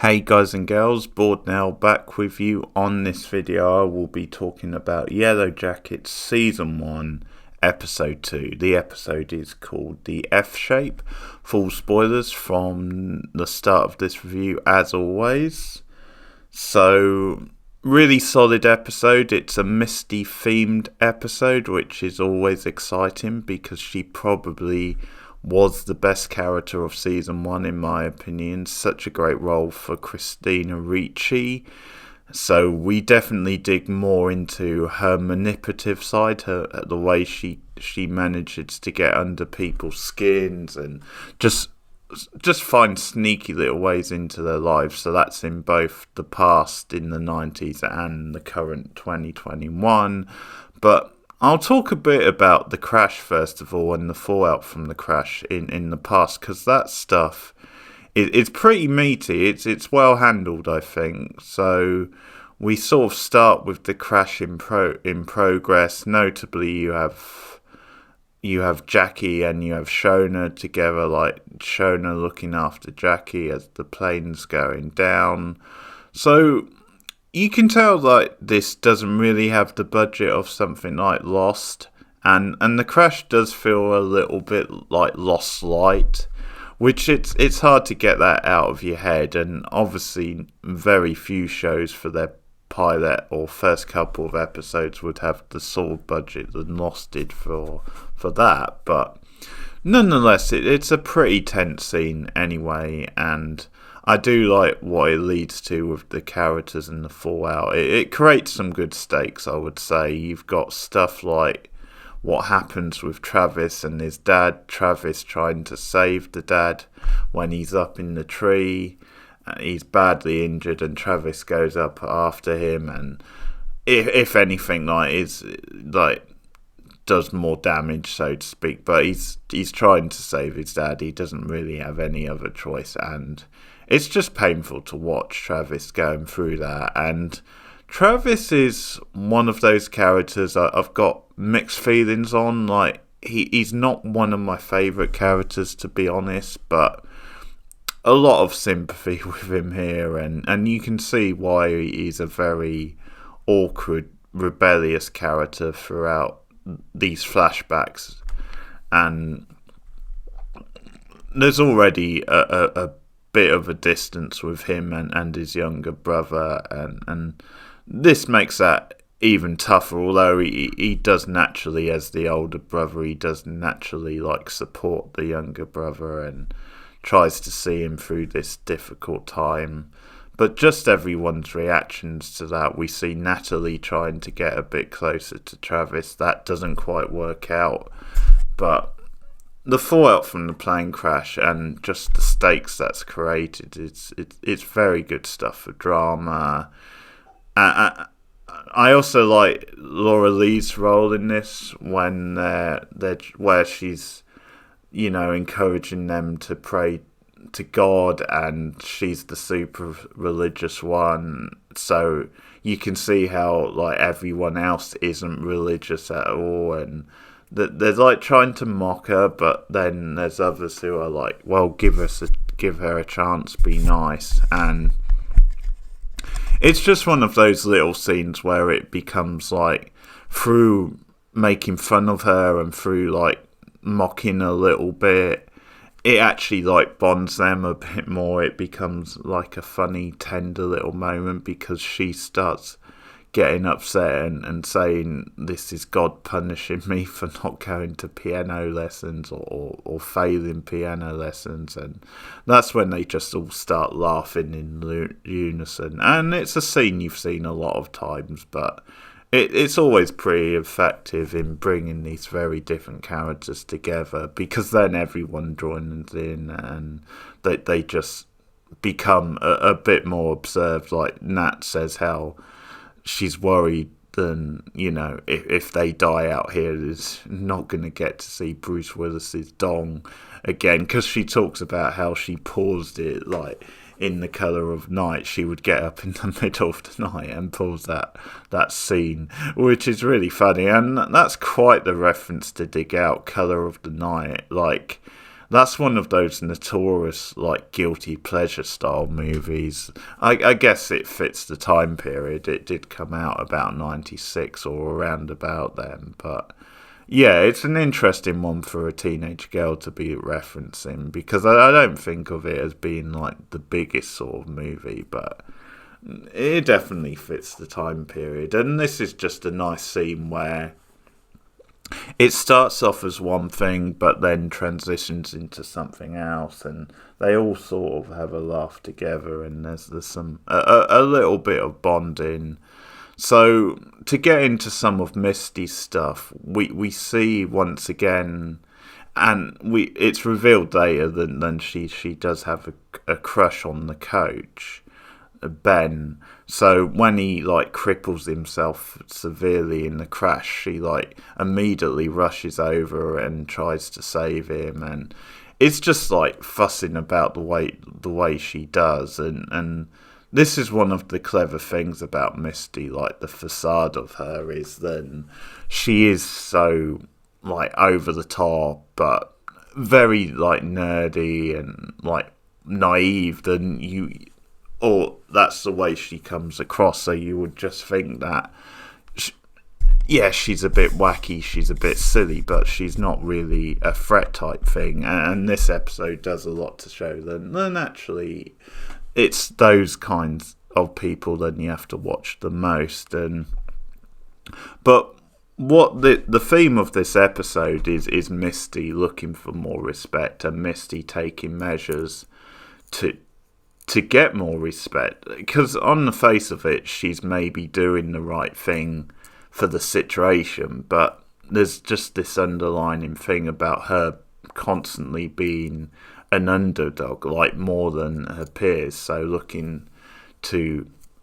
Hey guys and girls, Bored Now back with you. On this video I will be talking about Yellowjackets Season 1 Episode 2. The episode is called The F Shape. Full spoilers from the start of this review as always. So, really solid episode. It's a Misty themed episode, which is always exciting because she probably was the best character of season 1 in my opinion. Such a great role for Christina Ricci. So we definitely dig more into her manipulative side, the way she manages to get under people's skins and just find sneaky little ways into their lives. So that's in both the past in the 90s and the current 2021. But I'll talk a bit about the crash first of all and the fallout from the crash in the past, because that stuff it's pretty meaty. It's well handled, I think. So we sort of start with the crash in progress. Notably, you have Jackie and you have Shona together, like Shona looking after Jackie as the plane's going down. So you can tell like this doesn't really have the budget of something like Lost, and the crash does feel a little bit like Lost Light, which it's hard to get that out of your head, and obviously very few shows for their pilot or first couple of episodes would have the sort of budget that Lost did for that, but nonetheless it's a pretty tense scene anyway, and I do like what it leads to with the characters and the fallout. It creates some good stakes, I would say. You've got stuff like what happens with Travis and his dad. Travis trying to save the dad when he's up in the tree. He's badly injured and Travis goes up after him, and if anything, does more damage, so to speak. But he's trying to save his dad. He doesn't really have any other choice, and it's just painful to watch Travis going through that. And Travis is one of those characters I've got mixed feelings on. Like, he's not one of my favourite characters, to be honest, but a lot of sympathy with him here, and you can see why he's a very awkward, rebellious character throughout these flashbacks. And there's already a bit of a distance with him and his younger brother, and this makes that even tougher. Although he does naturally, as the older brother, he does naturally support the younger brother and tries to see him through this difficult time. But just everyone's reactions to that, we see Natalie trying to get a bit closer to Travis. That doesn't quite work out, but the fallout from the plane crash and just the stakes that's created, it's very good stuff for drama. I also like Laura Lee's role in this, when where she's encouraging them to pray to God, and she's the super religious one. So you can see how everyone else isn't religious at all, and they're trying to mock her, but then there's others who are like, well, give her a chance, be nice. And it's just one of those little scenes where it becomes through making fun of her and through mocking a little bit, it actually bonds them a bit more. It becomes a funny, tender little moment, because she starts getting upset and saying, this is God punishing me for not going to piano lessons or failing piano lessons. And that's when they just all start laughing in unison. And it's a scene you've seen a lot of times, but it's always pretty effective in bringing these very different characters together, because then everyone joins in and they just become a bit more observed. Like Nat says how she's worried then, if they die out here, is not going to get to see Bruce Willis's dong again, because she talks about how she paused it in The Colour of Night. She would get up in the middle of the night and pause that scene, which is really funny, and that's quite the reference to dig out. Colour of the Night, that's one of those notorious like guilty pleasure style movies. I guess it fits the time period. It did come out about 96 or around about then, but yeah, it's an interesting one for a teenage girl to be referencing, because I don't think of it as being like the biggest sort of movie, but it definitely fits the time period. And this is just a nice scene where it starts off as one thing but then transitions into something else, and they all sort of have a laugh together, and there's some a little bit of bonding. So to get into some of Misty's stuff, we see once again, and it's revealed later that she does have a crush on the coach, Ben. So when he like cripples himself severely in the crash, she like immediately rushes over and tries to save him, and it's just like fussing about the way she does, and this is one of the clever things about Misty. Like, the facade of her is that she is so like over the top, but very like nerdy and like naive. Or that's the way she comes across. So you would just think that, she's a bit wacky, she's a bit silly, but she's not really a threat type thing. And this episode does a lot to show that actually it's those kinds of people that you have to watch the most. But what the theme of this episode is Misty looking for more respect, and Misty taking measures to get more respect, because on the face of it, she's maybe doing the right thing for the situation, but there's just this underlining thing about her constantly being an underdog, like more than her peers. So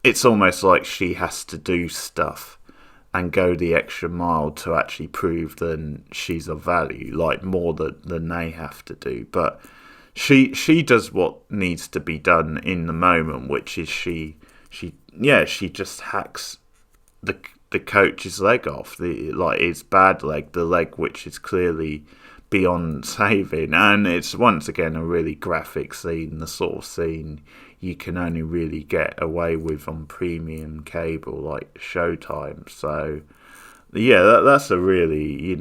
it's almost like she has to do stuff and go the extra mile to actually prove that she's of value, like more than they have to do. But she does what needs to be done in the moment, which is she just hacks the coach's leg off, his bad leg, the leg which is clearly beyond saving. And it's once again a really graphic scene, the sort of scene you can only really get away with on premium cable like Showtime. So yeah, that's a really,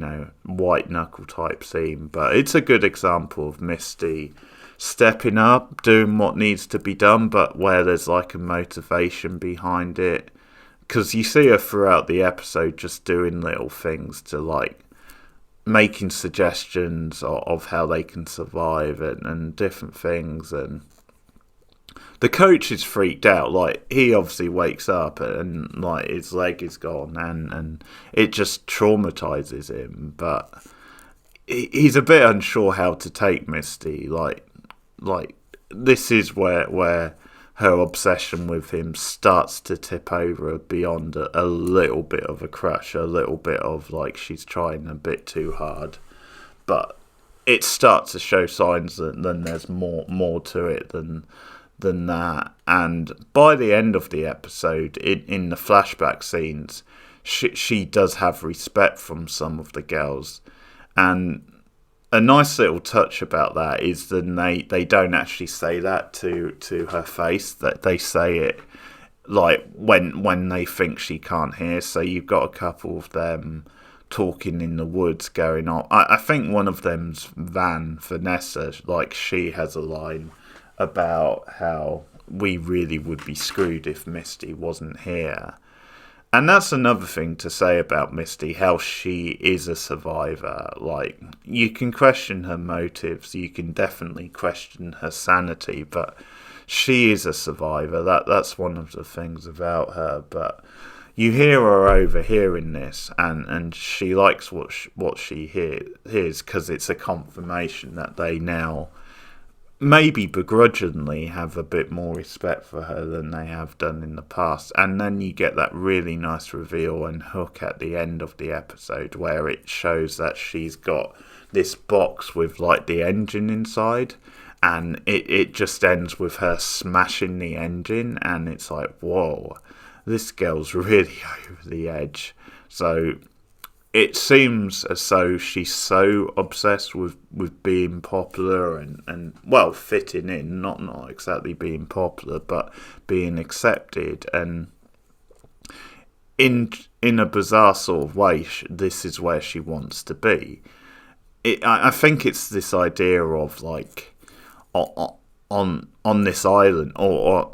white knuckle type scene, but it's a good example of Misty stepping up, doing what needs to be done, but where there's like a motivation behind it. Because you see her throughout the episode just doing little things to like making suggestions of how they can survive and different things. And the coach is freaked out. Like, he obviously wakes up and like his leg is gone, and it just traumatizes him. But he's a bit unsure how to take Misty. Like this is where her obsession with him starts to tip over beyond a little bit of a crush, a little bit of like she's trying a bit too hard. But it starts to show signs that then there's more to it than that. And by the end of the episode, in the flashback scenes, she does have respect from some of the girls. And a nice little touch about that is that they don't actually say that to her face, that they say it like when they think she can't hear. So you've got a couple of them talking in the woods going on. I think one of them's Vanessa, like she has a line about how we really would be screwed if Misty wasn't here. And that's another thing to say about Misty, how she is a survivor. Like, you can question her motives, you can definitely question her sanity, but she is a survivor. That's one of the things about her. But you hear her overhearing this, and she likes what she hears, because it's a confirmation that they now maybe begrudgingly have a bit more respect for her than they have done in the past. And then you get that really nice reveal and hook at the end of the episode where it shows that she's got this box with like the engine inside, and it just ends with her smashing the engine, and it's like, whoa, this girl's really over the edge. So it seems as though she's so obsessed with being popular and well, fitting in, not exactly being popular, but being accepted. And in a bizarre sort of way, this is where she wants to be. I think it's this idea of like on this island or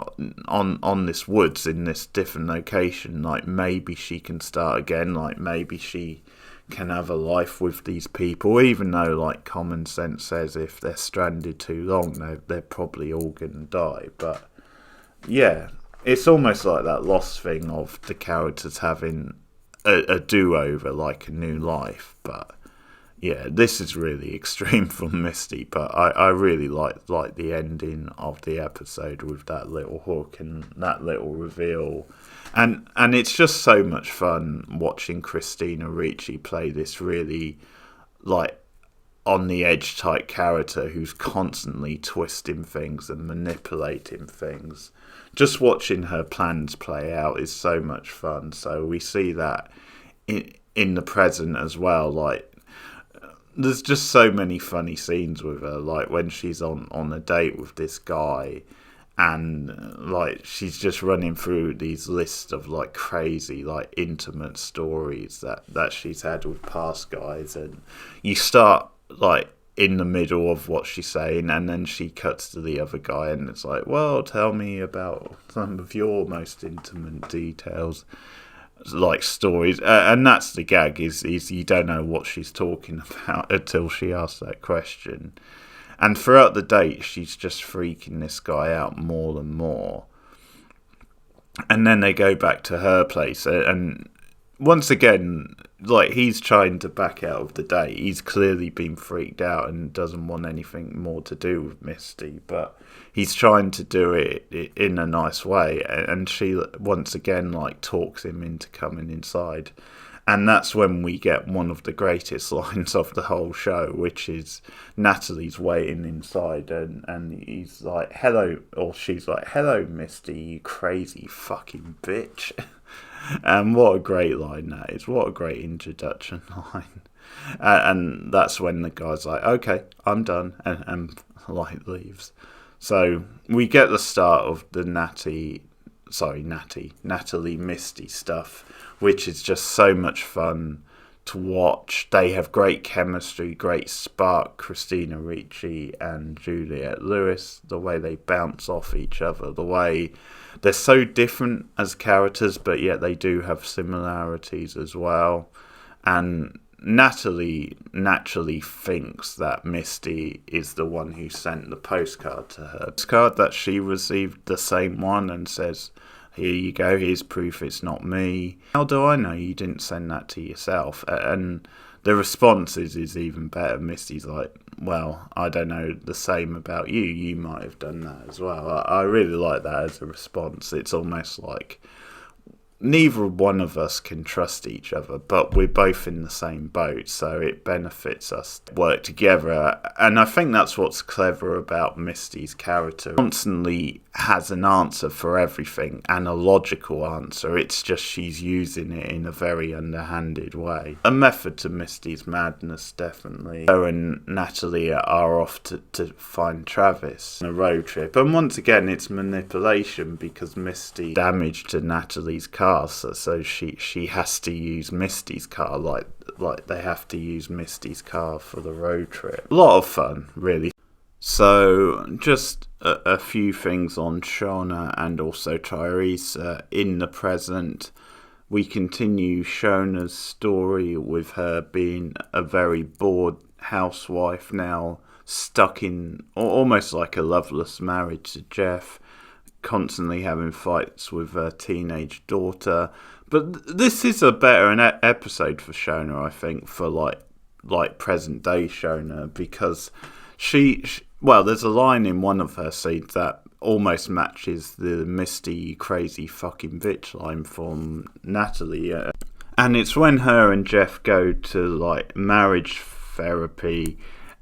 on this woods in this different location, like maybe she can start again, like maybe she can have a life with these people, even though like common sense says if they're stranded too long, they're probably all gonna die. But yeah, it's almost like that Lost thing of the characters having a do-over, like a new life. But yeah, this is really extreme from Misty, but I really like the ending of the episode with that little hook and that little reveal. And it's just so much fun watching Christina Ricci play this really like on the edge type character who's constantly twisting things and manipulating things. Just watching her plans play out is so much fun. So we see that in the present as well, like there's just so many funny scenes with her, like when she's on a date with this guy and like she's just running through these lists of like crazy like intimate stories that she's had with past guys, and you start like in the middle of what she's saying and then she cuts to the other guy and it's like, well, tell me about some of your most intimate details, like stories, and that's the gag is you don't know what she's talking about until she asks that question. And throughout the date she's just freaking this guy out more and more, and then they go back to her place and once again, like, he's trying to back out of the date. He's clearly been freaked out and doesn't want anything more to do with Misty, but he's trying to do it in a nice way, and she once again like talks him into coming inside. And that's when we get one of the greatest lines of the whole show, which is Natalie's waiting inside and he's like, hello, or she's like, hello, Misty, you crazy fucking bitch. And what a great line that is. What a great introduction line. And that's when the guy's like, okay, I'm done, and like leaves. So we get the start of the Natalie Misty stuff, which is just so much fun to watch. They have great chemistry, great spark, Christina Ricci and Juliette Lewis, the way they bounce off each other, the way they're so different as characters, but yet they do have similarities as well. And Natalie naturally thinks that Misty is the one who sent the postcard to her. Postcard that she received the same one and says, here you go, here's proof it's not me. How do I know you didn't send that to yourself? And the response is even better. Misty's like, well, I don't know the same about you. You might have done that as well. I really like that as a response. It's almost like neither one of us can trust each other, but we're both in the same boat, so it benefits us to work together. And I think that's what's clever about Misty's character. Constantly has an answer for everything, and a logical answer. It's just she's using it in a very underhanded way. A method to Misty's madness, definitely. Her and Natalie are off to find Travis on a road trip, and once again it's manipulation because Misty damaged to Natalie's car, so she has to use Misty's car, like they have to use Misty's car for the road trip. A lot of fun, really. So, just a few things on Shauna and also Tyrese. In the present, we continue Shauna's story with her being a very bored housewife now, stuck in almost like a loveless marriage to Jeff, constantly having fights with her teenage daughter. But this is a better episode for Shauna, I think, for like present day Shauna, because well, there's a line in one of her scenes that almost matches the Misty crazy fucking bitch line from Natalie. And it's when her and Jeff go to like marriage therapy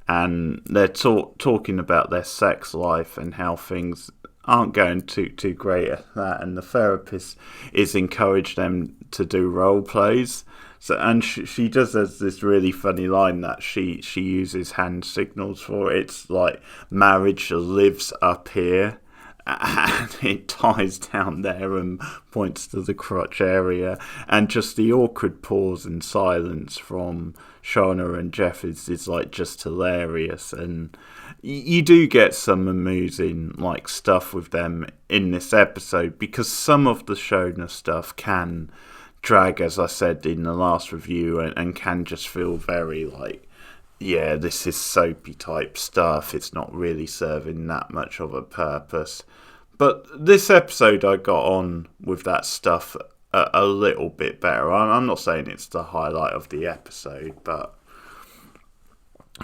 and they're talking about their sex life and how things aren't going too great at that, and the therapist is encouraged them to do role plays. So, and she does has this really funny line that she uses hand signals for. It's like marriage lives up here, and it ties down there and points to the crotch area, and just the awkward pause and silence from Shauna and Jeff is like just hilarious. And you do get some amusing like stuff with them in this episode, because some of the Shauna stuff can drag, as I said in the last review, and can just feel very like, yeah, this is soapy type stuff. It's not really serving that much of a purpose. But this episode, I got on with that stuff a little bit better. I'm not saying it's the highlight of the episode, but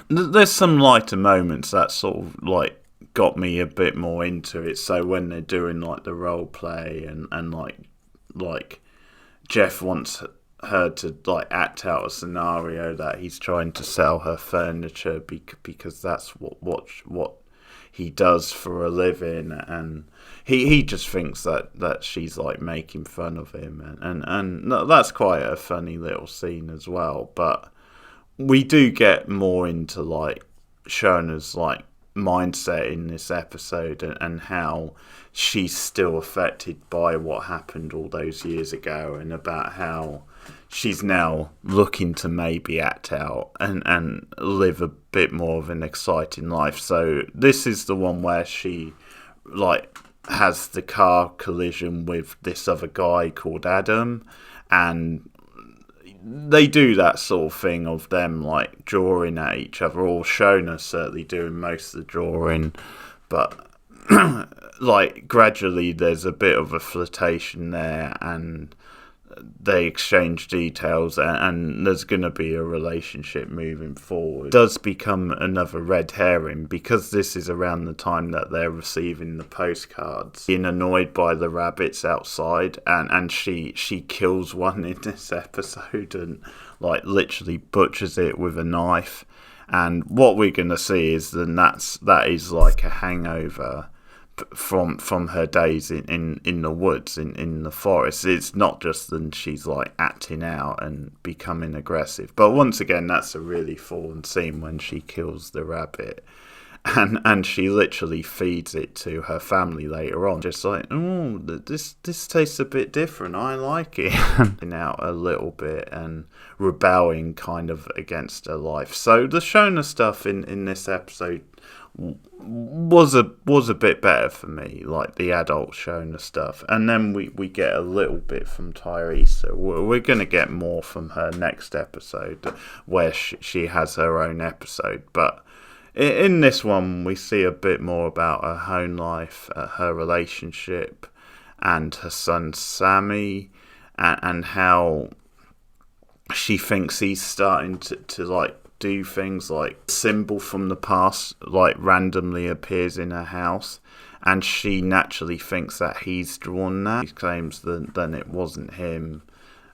there's some lighter moments that sort of like got me a bit more into it. So when they're doing like the role play and like Jeff wants her to like act out a scenario that he's trying to sell her furniture because that's what he does for a living, and he just thinks that she's like making fun of him, and that's quite a funny little scene as well. But we do get more into like Shauna's like mindset in this episode, and how she's still affected by what happened all those years ago, and about how she's now looking to maybe act out and live a bit more of an exciting life. So this is the one where she like has the car collision with this other guy called Adam, and they do that sort of thing of them like drawing at each other, or Shona certainly doing most of the drawing, but like gradually there's a bit of a flirtation there, and they exchange details, and there's going to be a relationship moving forward. It does become another red herring, because this is around the time that they're receiving the postcards, being annoyed by the rabbits outside, and she kills one in this episode and like literally butchers it with a knife. And what we're going to see is that is like a hangover from her days in the woods, in the forest. It's not just that she's like acting out and becoming aggressive, but once again that's a really fallen scene when she kills the rabbit, and she literally feeds it to her family later on, just like, oh, this tastes a bit different, I like it. Out a little bit and rebelling kind of against her life. So the Shona stuff in this episode was a bit better for me, like the adult Shona stuff. And then we get a little bit from Tyrese. We're going to get more from her next episode, where she has her own episode. But in this one, we see a bit more about her home life, her relationship, and her son Sammy, and how she thinks he's starting to like do things, like a symbol from the past like randomly appears in her house, and she naturally thinks that he's drawn that. She claims that then it wasn't him,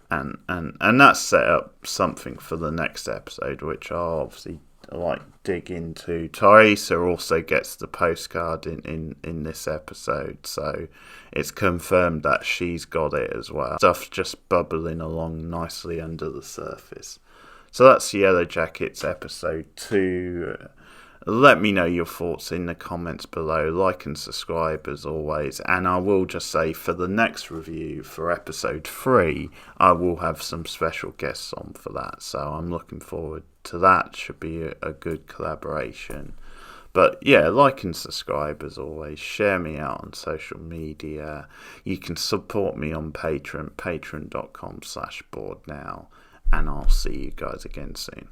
and that set up something for the next episode, which I'll obviously like dig into. Teresa also gets the postcard in this episode, so it's confirmed that she's got it as well. Stuff just bubbling along nicely under the surface. So that's Yellowjackets episode 2. Let me know your thoughts in the comments below. Like and subscribe as always. And I will just say, for the next review, for episode 3, I will have some special guests on for that. So I'm looking forward to that. Should be a good collaboration. But yeah, like and subscribe as always. Share me out on social media. You can support me on Patreon, patreon.com/borednow. And I'll see you guys again soon.